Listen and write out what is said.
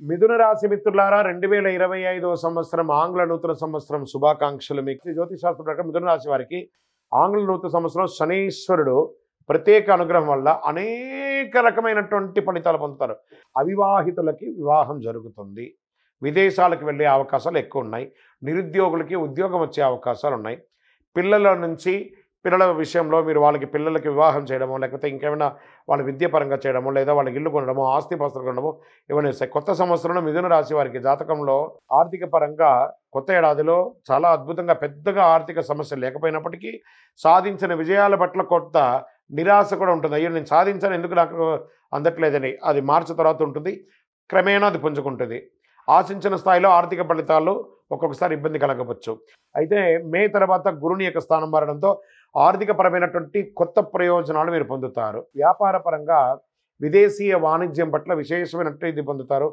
మిథున రాశి మిత్రులారా 2025 సంవత్సరం ఆంగ్ల నూతన సంవత్సరం శుభాకాంక్షలు. మీకు జ్యోతిష్ శాస్త్రం ప్రకారం మిథున రాశి వారికి ఆంగ్ల నూతన సంవత్సరం శనీశ్వరుడు ప్రత్యేక అనుగ్రహం వల్ల అనేక రకమైనటువంటి ఫలితాలు పొందుతారు. అవివాహితులకి వివాహం జరుగుతుంది. విదేశాలకు వెళ్ళే అవకాశాలు ఎక్కువ ఉన్నాయి. నిరుద్యోగులకి ఉద్యోగం వచ్చే అవకాశాలు ఉన్నాయి. పిల్లల విషయంలో మీరు వాళ్ళకి పిల్లలకి వివాహం చేయడమో, లేకపోతే ఇంకేమైనా వాళ్ళ విద్యాపరంగా చేయడమో, లేదా వాళ్ళకి ఇల్లు కొనడమో, ఆస్తిపాస్తులు కొనడమో ఇవన్నీ వస్తాయి. కొత్త సంవత్సరంలో మిథున రాశి వారికి జాతకంలో ఆర్థిక పరంగా కొత్త ఏడాదిలో చాలా అద్భుతంగా పెద్దగా ఆర్థిక సమస్యలు లేకపోయినప్పటికీ సాధించిన విజయాల పట్ల కొత్త నిరాశ కూడా ఉంటుంది. అయ్యో నేను సాధించాను, ఎందుకు నాకు అందట్లేదని. అది మార్చి తర్వాత ఉంటుంది. క్రమేణా అది పుంజుకుంటుంది. ఆశించిన స్థాయిలో ఆర్థిక ఫలితాలు ఒక్కొక్కసారి ఇబ్బంది కలగవచ్చు. అయితే మే తర్వాత గురుని యొక్క స్థానం మారడంతో ఆర్థికపరమైనటువంటి కొత్త ప్రయోజనాలు మీరు పొందుతారు. వ్యాపార పరంగా విదేశీయ వాణిజ్యం పట్ల విశేషమైనట్టు ఇది పొందుతారు.